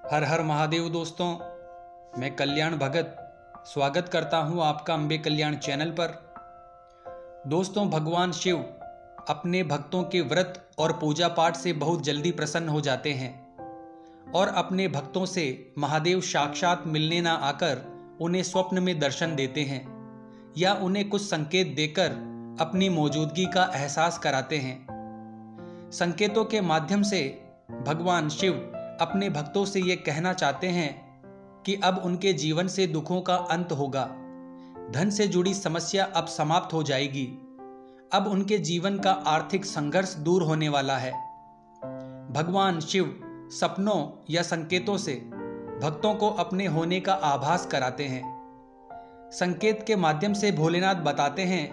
हर हर महादेव दोस्तों, मैं कल्याण भगत स्वागत करता हूं आपका अम्बे कल्याण चैनल पर। दोस्तों, भगवान शिव अपने भक्तों के व्रत और पूजा पाठ से बहुत जल्दी प्रसन्न हो जाते हैं और अपने भक्तों से महादेव साक्षात मिलने ना आकर उन्हें स्वप्न में दर्शन देते हैं या उन्हें कुछ संकेत देकर अपनी मौजूदगी का एहसास कराते हैं। संकेतों के माध्यम से भगवान शिव अपने भक्तों से ये कहना चाहते हैं कि अब उनके जीवन से दुखों का अंत होगा, धन से जुड़ी समस्या अब समाप्त हो जाएगी, अब उनके जीवन का आर्थिक संघर्ष दूर होने वाला है। भगवान शिव सपनों या संकेतों से भक्तों को अपने होने का आभास कराते हैं। संकेत के माध्यम से भोलेनाथ बताते हैं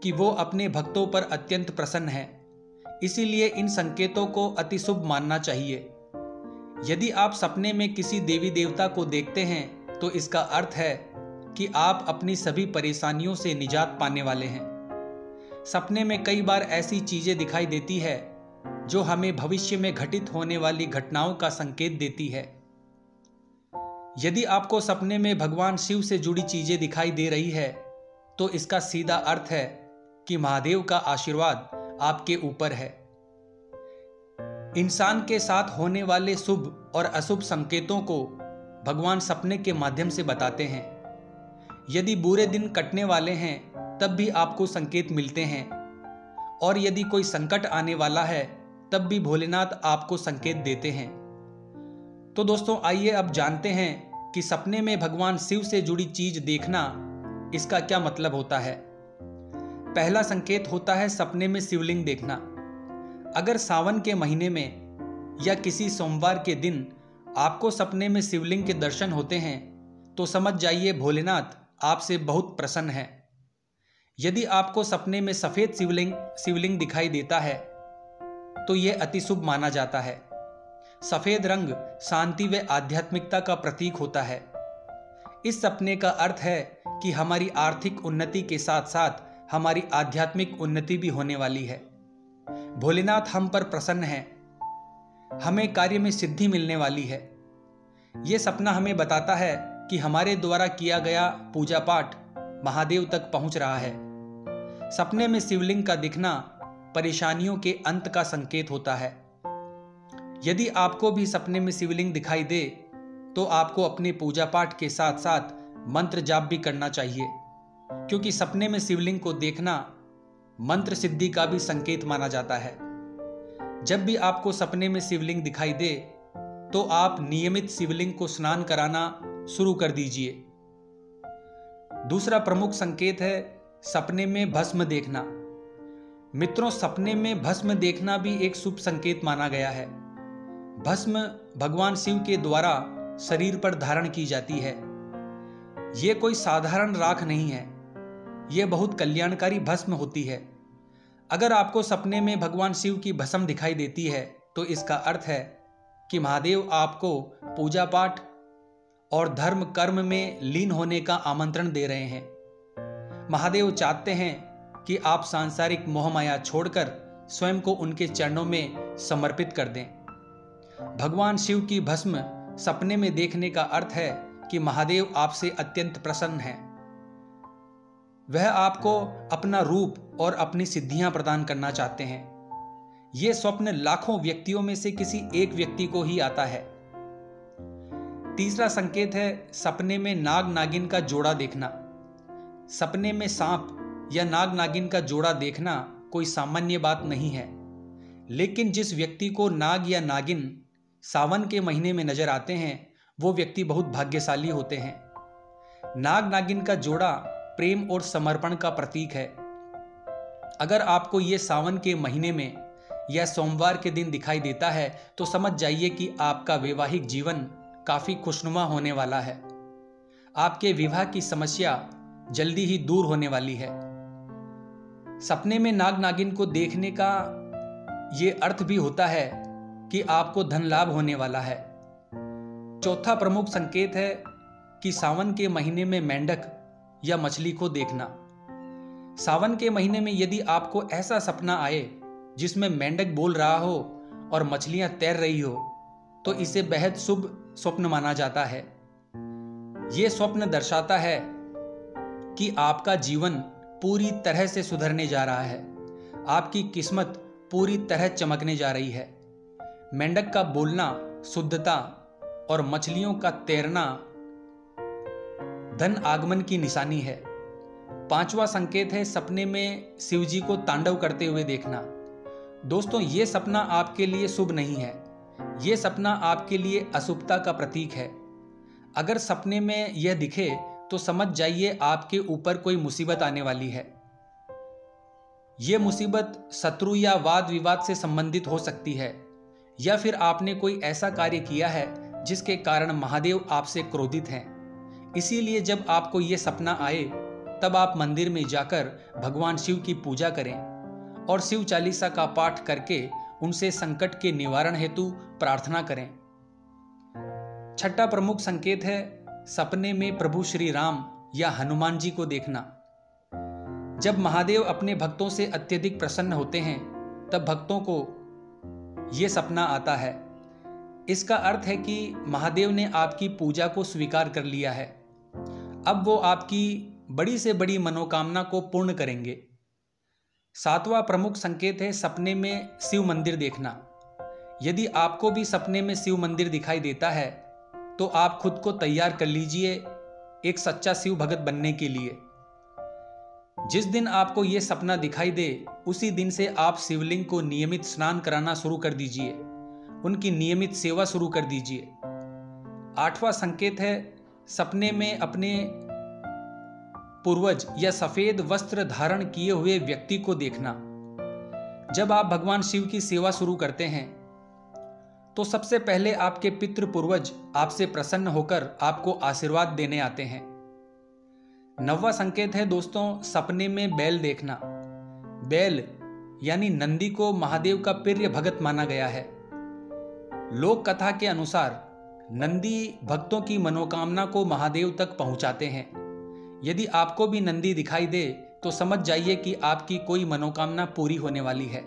कि वो अपने भक्तों पर अत्यंत प्रसन्न हैं, इसीलिए इन संकेतों को अति शुभ मानना चाहिए। यदि आप सपने में किसी देवी देवता को देखते हैं तो इसका अर्थ है कि आप अपनी सभी परेशानियों से निजात पाने वाले हैं। सपने में कई बार ऐसी चीजें दिखाई देती है जो हमें भविष्य में घटित होने वाली घटनाओं का संकेत देती है। यदि आपको सपने में भगवान शिव से जुड़ी चीजें दिखाई दे रही है तो इसका सीधा अर्थ है कि महादेव का आशीर्वाद आपके ऊपर है। इंसान के साथ होने वाले शुभ और अशुभ संकेतों को भगवान सपने के माध्यम से बताते हैं। यदि बुरे दिन कटने वाले हैं तब भी आपको संकेत मिलते हैं और यदि कोई संकट आने वाला है तब भी भोलेनाथ आपको संकेत देते हैं। तो दोस्तों, आइए अब जानते हैं कि सपने में भगवान शिव से जुड़ी चीज देखना इसका क्या मतलब होता है। पहला संकेत होता है सपने में शिवलिंग देखना। अगर सावन के महीने में या किसी सोमवार के दिन आपको सपने में शिवलिंग के दर्शन होते हैं तो समझ जाइए भोलेनाथ आपसे बहुत प्रसन्न हैं। यदि आपको सपने में सफेद शिवलिंग दिखाई देता है तो यह अति शुभ माना जाता है। सफेद रंग शांति व आध्यात्मिकता का प्रतीक होता है। इस सपने का अर्थ है कि हमारी आर्थिक उन्नति के साथ साथ हमारी आध्यात्मिक उन्नति भी होने वाली है। भोलेनाथ हम पर प्रसन्न हैं, हमें कार्य में सिद्धि मिलने वाली है। यह सपना हमें बताता है कि हमारे द्वारा किया गया पूजा पाठ महादेव तक पहुंच रहा है। सपने में शिवलिंग का दिखना परेशानियों के अंत का संकेत होता है। यदि आपको भी सपने में शिवलिंग दिखाई दे तो आपको अपने पूजा पाठ के साथ साथ मंत्र जाप भी करना चाहिए, क्योंकि सपने में शिवलिंग को देखना मंत्र सिद्धि का भी संकेत माना जाता है। जब भी आपको सपने में शिवलिंग दिखाई दे तो आप नियमित शिवलिंग को स्नान कराना शुरू कर दीजिए। दूसरा प्रमुख संकेत है सपने में भस्म देखना। मित्रों, सपने में भस्म देखना भी एक शुभ संकेत माना गया है। भस्म भगवान शिव के द्वारा शरीर पर धारण की जाती है। यह कोई साधारण राख नहीं है, यह बहुत कल्याणकारी भस्म होती है। अगर आपको सपने में भगवान शिव की भस्म दिखाई देती है तो इसका अर्थ है कि महादेव आपको पूजा पाठ और धर्म कर्म में लीन होने का आमंत्रण दे रहे हैं। महादेव चाहते हैं कि आप सांसारिक मोहमाया छोड़कर स्वयं को उनके चरणों में समर्पित कर दें। भगवान शिव की भस्म सपने में देखने का अर्थ है कि महादेव आपसे अत्यंत प्रसन्न हैं। वह आपको अपना रूप और अपनी सिद्धियां प्रदान करना चाहते हैं। यह स्वप्न लाखों व्यक्तियों में से किसी एक व्यक्ति को ही आता है। तीसरा संकेत है सपने में नाग नागिन का जोड़ा देखना। सपने में सांप या नाग नागिन का जोड़ा देखना कोई सामान्य बात नहीं है, लेकिन जिस व्यक्ति को नाग या नागिन सावन के महीने में नजर आते हैं वो व्यक्ति बहुत भाग्यशाली होते हैं। नाग नागिन का जोड़ा प्रेम और समर्पण का प्रतीक है। अगर आपको यह सावन के महीने में या सोमवार के दिन दिखाई देता है तो समझ जाइए कि आपका वैवाहिक जीवन काफी खुशनुमा होने वाला है। आपके विवाह की समस्या जल्दी ही दूर होने वाली है। सपने में नाग नागिन को देखने का यह अर्थ भी होता है कि आपको धन लाभ होने वाला है। चौथा प्रमुख संकेत है कि सावन के महीने में मेंढक या मछली को देखना। सावन के महीने में यदि आपको ऐसा सपना आए जिसमें मेंढक बोल रहा हो और मछलियां तैर रही हो तो इसे बेहद शुभ स्वप्न माना जाता है। ये स्वप्न दर्शाता है कि आपका जीवन पूरी तरह से सुधरने जा रहा है, आपकी किस्मत पूरी तरह चमकने जा रही है। मेंढक का बोलना शुद्धता और मछलियों का तैरना धन आगमन की निशानी है। पांचवा संकेत है सपने में शिवजी को तांडव करते हुए देखना। दोस्तों, ये सपना आपके लिए शुभ नहीं है, ये सपना आपके लिए अशुभता का प्रतीक है। अगर सपने में यह दिखे तो समझ जाइए आपके ऊपर कोई मुसीबत आने वाली है। यह मुसीबत शत्रु या वाद विवाद से संबंधित हो सकती है, या फिर आपने कोई ऐसा कार्य किया है जिसके कारण महादेव आपसे क्रोधित हैं। इसीलिए जब आपको यह सपना आए तब आप मंदिर में जाकर भगवान शिव की पूजा करें और शिव चालीसा का पाठ करके उनसे संकट के निवारण हेतु प्रार्थना करें। छठा प्रमुख संकेत है सपने में प्रभु श्री राम या हनुमान जी को देखना। जब महादेव अपने भक्तों से अत्यधिक प्रसन्न होते हैं तब भक्तों को यह सपना आता है। इसका अर्थ है कि महादेव ने आपकी पूजा को स्वीकार कर लिया है। अब वो आपकी बड़ी से बड़ी मनोकामना को पूर्ण करेंगे। सातवां प्रमुख संकेत है सपने में शिव मंदिर देखना। यदि आपको भी सपने में शिव मंदिर दिखाई देता है तो आप खुद को तैयार कर लीजिए एक सच्चा शिव भगत बनने के लिए। जिस दिन आपको यह सपना दिखाई दे उसी दिन से आप शिवलिंग को नियमित स्नान कराना शुरू कर दीजिए, उनकी नियमित सेवा शुरू कर दीजिए। आठवां संकेत है सपने में अपने पूर्वज या सफेद वस्त्र धारण किए हुए व्यक्ति को देखना। जब आप भगवान शिव की सेवा शुरू करते हैं तो सबसे पहले आपके पितृ पूर्वज आपसे प्रसन्न होकर आपको आशीर्वाद देने आते हैं। नौवां संकेत है दोस्तों सपने में बैल देखना। बैल यानी नंदी को महादेव का प्रिय भगत माना गया है। लोक कथा के अनुसार नंदी भक्तों की मनोकामना को महादेव तक पहुंचाते हैं। यदि आपको भी नंदी दिखाई दे तो समझ जाइए कि आपकी कोई मनोकामना पूरी होने वाली है।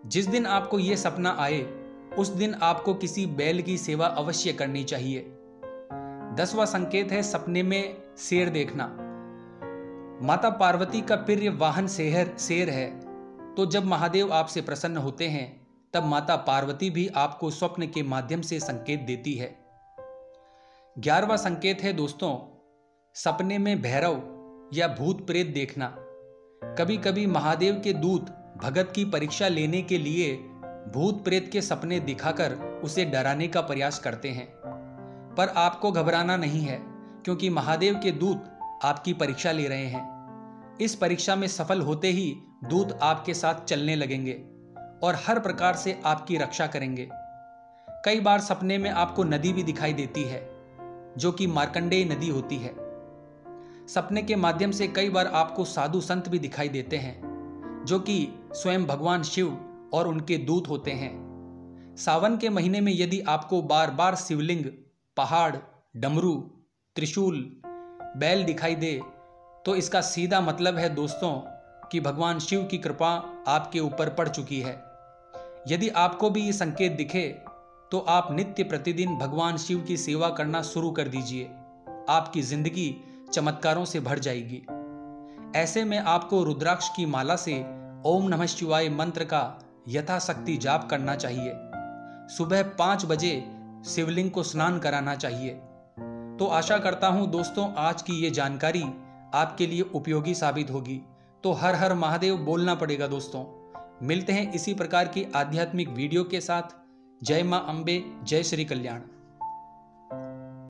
जिस दिन आपको यह सपना आए उस दिन आपको किसी बैल की सेवा अवश्य करनी चाहिए। 10वां संकेत है सपने में शेर देखना। माता पार्वती का प्रिय वाहन शेर है, तो जब महादेव आपसे प्रसन्न होते हैं तब माता पार्वती भी आपको स्वप्न के माध्यम से संकेत देती है। 11वां संकेत है दोस्तों सपने में भैरव या भूत प्रेत देखना। कभी कभी महादेव के दूत भगत की परीक्षा लेने के लिए भूत प्रेत के सपने दिखाकर उसे डराने का प्रयास करते हैं, पर आपको घबराना नहीं है क्योंकि महादेव के दूत आपकी परीक्षा ले रहे हैं। इस परीक्षा में सफल होते ही दूत आपके साथ चलने लगेंगे और हर प्रकार से आपकी रक्षा करेंगे। कई बार सपने में आपको नदी भी दिखाई देती है जो कि मार्कंडेय नदी होती है। सपने के माध्यम से कई बार आपको साधु संत भी दिखाई देते हैं जो कि स्वयं भगवान शिव और उनके दूत होते हैं। सावन के महीने में यदि आपको बार बार शिवलिंग, पहाड़, डमरू, त्रिशूल, बैल दिखाई दे तो इसका सीधा मतलब है दोस्तों कि भगवान शिव की कृपा आपके ऊपर पड़ चुकी है। यदि आपको भी ये संकेत दिखे तो आप नित्य प्रतिदिन भगवान शिव की सेवा करना शुरू कर दीजिए। आपकी जिंदगी चमत्कारों से भर जाएगी। ऐसे में आपको रुद्राक्ष की माला से ओम नमः शिवाय मंत्र का यथाशक्ति जाप करना चाहिए। सुबह 5 बजे शिवलिंग को स्नान कराना चाहिए। तो आशा करता हूं दोस्तों आज की ये जानकारी आपके लिए उपयोगी साबित होगी। तो हर हर महादेव बोलना पड़ेगा दोस्तों। मिलते हैं इसी प्रकार की आध्यात्मिक वीडियो के साथ। जय मां अम्बे, जय श्री कल्याण।